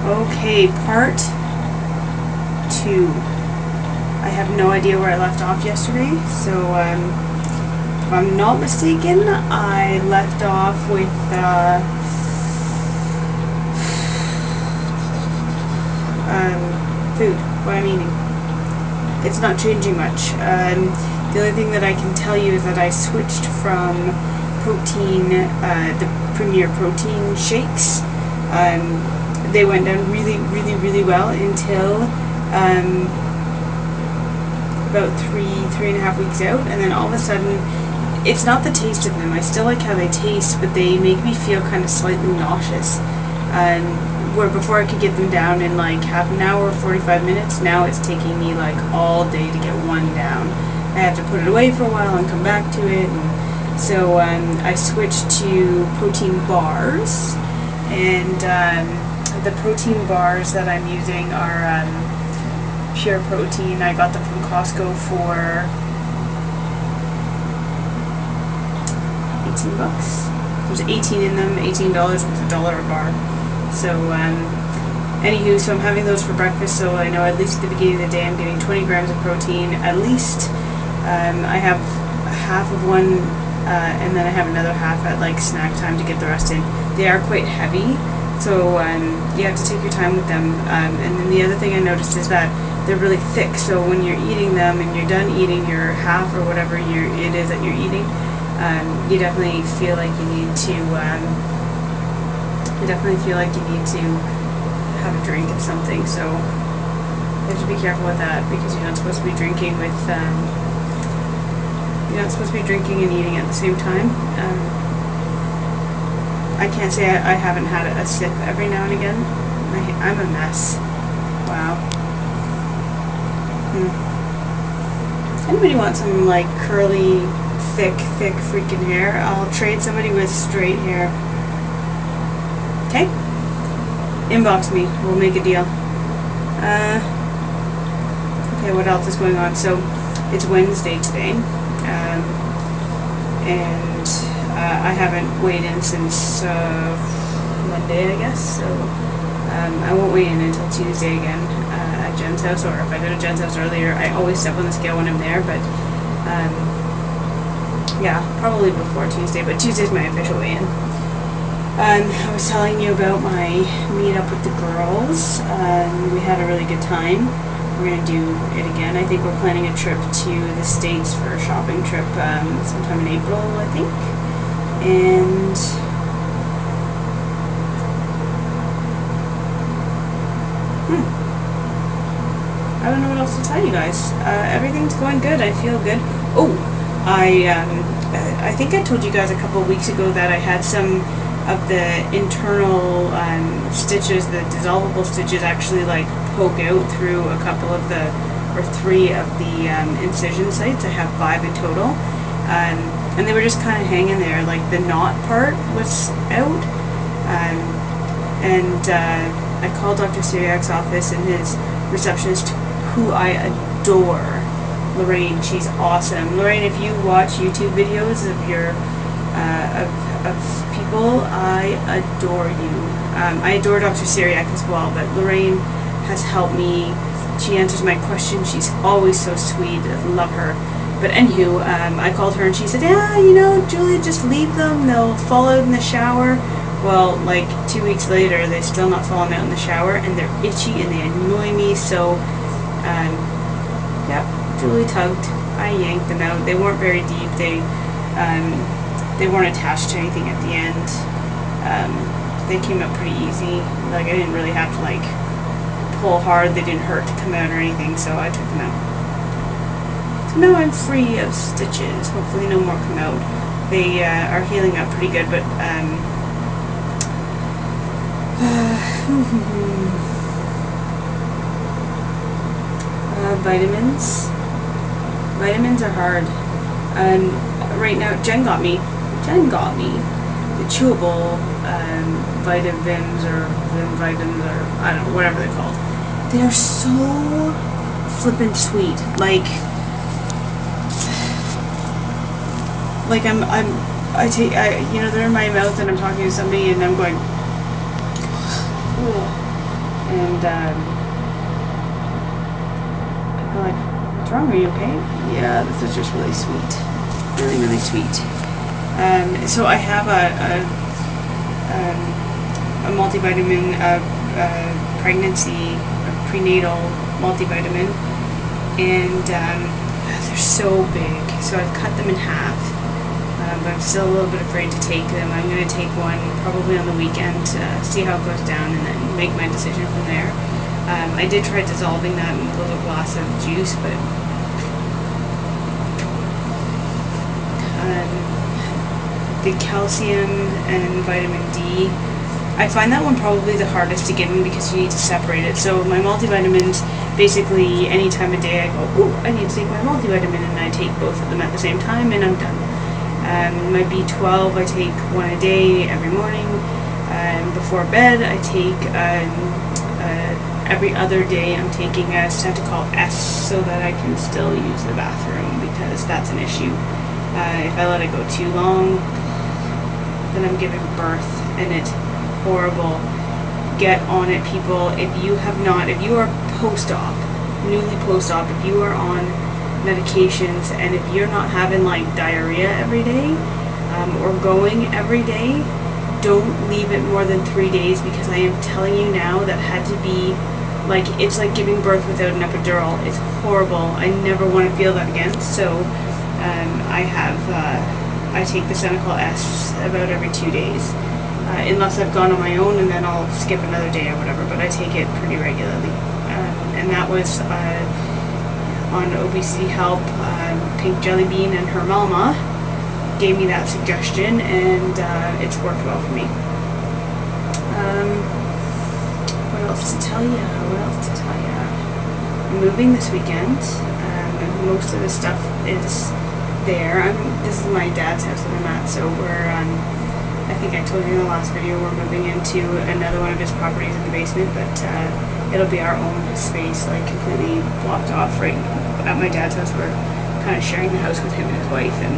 Okay, part 2. I have no idea where I left off yesterday, so if I'm not mistaken, I left off with food, what I'm eating. It's not changing much. The only thing that I can tell you is that I switched from protein, the Premier Protein shakes. They went down really well until about three and a half weeks out, and then all of a sudden, it's not the taste of them. I still like how they taste, but they make me feel kind of slightly nauseous. Where before I could get them down in like half an hour, 45 minutes, now it's taking me like all day to get one down. I have to put it away for a while and come back to it, and so I switched to protein bars, and the protein bars that I'm using are Pure Protein. I got them from Costco for $18. There's 18 in them. $18 was $1 a bar. So, anywho, so I'm having those for breakfast. So I know at least at the beginning of the day I'm getting 20 grams of protein at least. I have half of one, and then I have another half at like snack time to get the rest in. They are quite heavy, so you have to take your time with them. And then the other thing I noticed is that they're really thick. So when you're eating them and you're done eating your half or whatever it is that you're eating, you definitely feel like you need to. Have a drink of something. So you have to be careful with that because you're not supposed to be drinking with. You're not supposed to be drinking and eating at the same time. I can't say I haven't had a sip every now and again. I'm a mess. Wow. Anybody want some like curly, thick freaking hair? I'll trade somebody with straight hair. Okay? Inbox me. We'll make a deal. Okay, what else is going on? So, it's Wednesday today. And I haven't weighed in since Monday, I guess. So, I won't weigh in until Tuesday again at Jen's house. Or if I go to Jen's house earlier, I always step on the scale when I'm there. But, yeah, probably before Tuesday. But Tuesday's my official weigh-in. I was telling you about my meet up with the girls. We had a really good time. We're going to do it again. I think we're planning a trip to the States for a shopping trip sometime in April, I think. And I don't know what else to tell you guys. Everything's going good. I feel good. Oh, I think I told you guys a couple of weeks ago that I had some of the internal stitches, the dissolvable stitches, actually like poke out through a couple of the, or 3 of the incision sites. I have 5 in total, and they were just kind of hanging there. Like the knot part was out, and I called Dr. Syriac's office, and his receptionist, who I adore, Lorraine. She's awesome. Lorraine, if you watch YouTube videos of your of people, I adore you. I adore Dr. Syriac as well, but Lorraine has helped me. She answers my questions. She's always so sweet. I love her. But anywho, I called her and she said, yeah, you know, Julia, just leave them. They'll fall out in the shower. Well, like 2 weeks later, they're still not falling out in the shower, and they're itchy and they annoy me. So, yeah, Julie tugged. I yanked them out. They weren't very deep. They weren't attached to anything at the end. They came out pretty easy. Like, I didn't really have to like pull hard. They didn't hurt to come out or anything, so I took them out. So now I'm free of stitches. Hopefully no more come out. They are healing up pretty good, but vitamins. Vitamins are hard. Right now, Jen got me the chewable Vitavims or Vim-Vitams, or I don't know, whatever they're called. They are so flippin' sweet. Like they're in my mouth and I'm talking to somebody and I'm going, oh, And people are like, what's wrong? Are you okay? Yeah, this is just really sweet. Really, really sweet. So I have a multivitamin, pregnancy, a prenatal multivitamin, and they're so big. So I've cut them in half, but I'm still a little bit afraid to take them. I'm going to take one probably on the weekend to see how it goes down, and then make my decision from there. I did try dissolving that in a little glass of juice, but the calcium and vitamin D, I find that one probably the hardest to give in because you need to separate it. So my multivitamins, basically any time of day I go, oh, I need to take my multivitamin, and I take both of them at the same time, and I'm done. My B12, I take one a day every morning. Before bed, I take every other day I'm taking a Centacol S so that I can still use the bathroom, because that's an issue. If I let it go too long, then I'm giving birth, and it's horrible. Get on it, people. If you are post-op, newly post-op, if you are on medications, and if you're not having like diarrhea every day, or going every day, don't leave it more than 3 days, because I am telling you now, that had to be like, it's like giving birth without an epidural. It's horrible. I never want to feel that again. So I take the Centacol S about every 2 days, unless I've gone on my own, and then I'll skip another day or whatever, but I take it pretty regularly. And that was on Obesity Help. Pink Jelly Bean and her mama gave me that suggestion, and it's worked well for me. What else to tell you? I'm moving this weekend, and most of the stuff is there. This is my dad's house that I'm at, so we're I think I told you in the last video, we're moving into another one of his properties in the basement, but it'll be our own space, like completely blocked off right at my dad's house. We're kind of sharing the house with him and his wife, and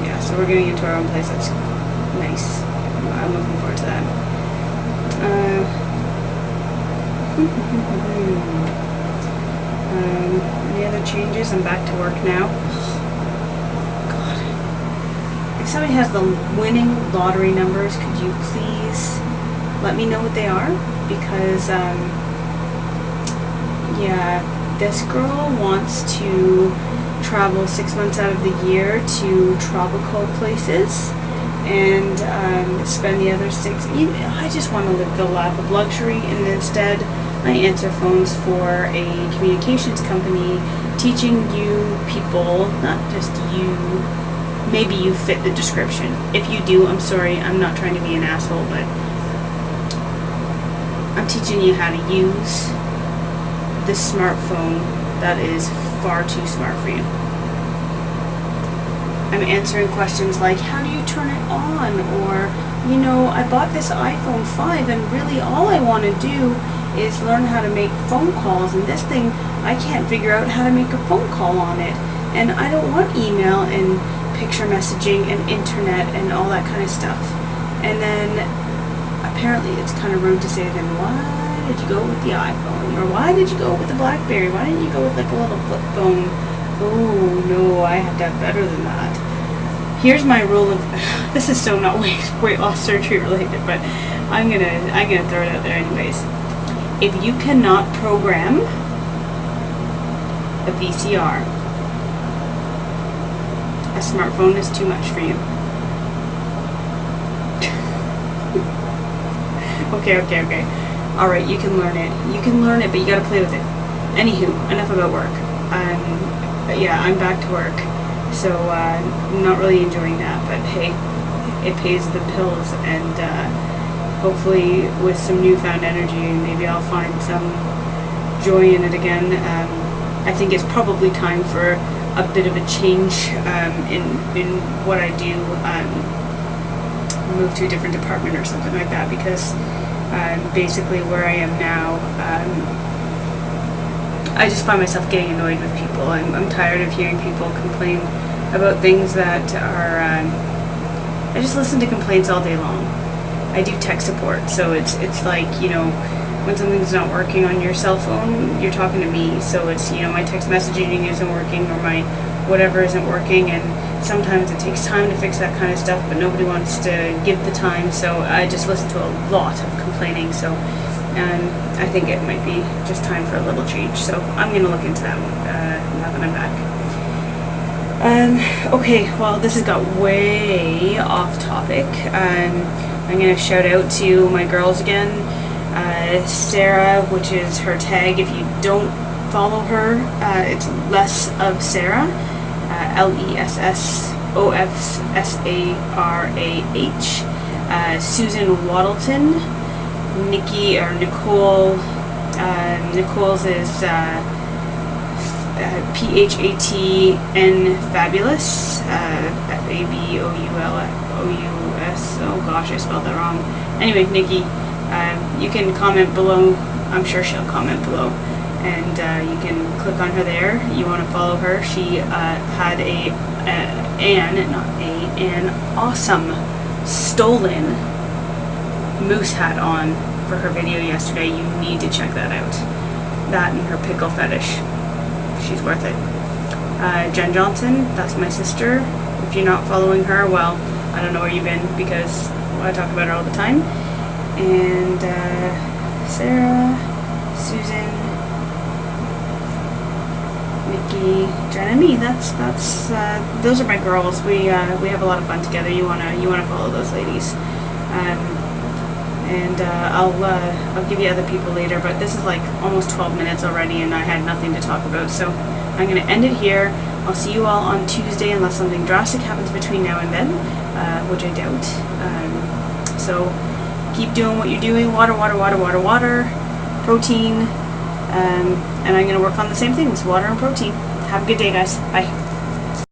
yeah, so we're getting into our own place. That's nice. I'm looking forward to that. Any other changes? I'm back to work now. God. If somebody has the winning lottery numbers, could you please let me know what they are? Because, yeah, this girl wants to travel 6 months out of the year to tropical places, and spend the other 6. I just want to live the life of luxury, and instead I answer phones for a communications company, teaching you people, not just you, maybe you fit the description. If you do, I'm sorry, I'm not trying to be an asshole, but I'm teaching you how to use this smartphone that is far too smart for you. I'm answering questions like, how do you turn it on? Or, you know, I bought this iPhone 5 and really all I want to do is learn how to make phone calls, and this thing, I can't figure out how to make a phone call on it. And I don't want email and picture messaging and internet and all that kind of stuff. And then apparently it's kind of rude to say, then why did you go with the iPhone? Or why did you go with the BlackBerry? Why didn't you go with like a little flip phone? Oh no, I have to have better than that. Here's my rule of, this is so not weight loss surgery related, but I'm gonna throw it out there anyways. If you cannot program a VCR, a smartphone is too much for you. Okay. Alright, you can learn it. But you gotta play with it. Anywho, enough about work. But yeah, I'm back to work. So, not really enjoying that, but hey, it pays the bills, and hopefully with some newfound energy, maybe I'll find some joy in it again. I think it's probably time for a bit of a change in what I do. Move to a different department or something like that, because basically where I am now, I just find myself getting annoyed with people. I'm tired of hearing people complain about things that are, I just listen to complaints all day long. I do tech support, so it's like, you know, when something's not working on your cell phone, you're talking to me. So it's, you know, my text messaging isn't working, or my whatever isn't working, and sometimes it takes time to fix that kind of stuff, but nobody wants to give the time, so I just listen to a lot of complaining. So I think it might be just time for a little change, so I'm going to look into that now that I'm back. Okay, well, this has got way off topic. I'm going to shout out to my girls again. Sarah, which is her tag. If you don't follow her, it's Less of Sarah, LESSOFSARAH. Susan Waddleton, Nikki or Nicole. Nicole's is PHATN Fabulous, FABOULOUS. Oh gosh, I spelled that wrong. Anyway, Nikki, you can comment below. I'm sure she'll comment below, and you can click on her there. You want to follow her. She had an awesome stolen moose hat on for her video yesterday. You need to check that out. That and her pickle fetish. She's worth it. Jen Johnson, that's my sister. If you're not following her, well, I don't know where you've been, because I talk about her all the time. And Sarah, Susan, Nikki, Jen, and me. That's those are my girls. We have a lot of fun together. You wanna follow those ladies. I'll give you other people later, but this is like almost 12 minutes already, and I had nothing to talk about, so I'm going to end it here. I'll see you all on Tuesday, unless something drastic happens between now and then, which I doubt. So keep doing what you're doing. Water, protein, and I'm going to work on the same things, water and protein. Have a good day, guys. Bye.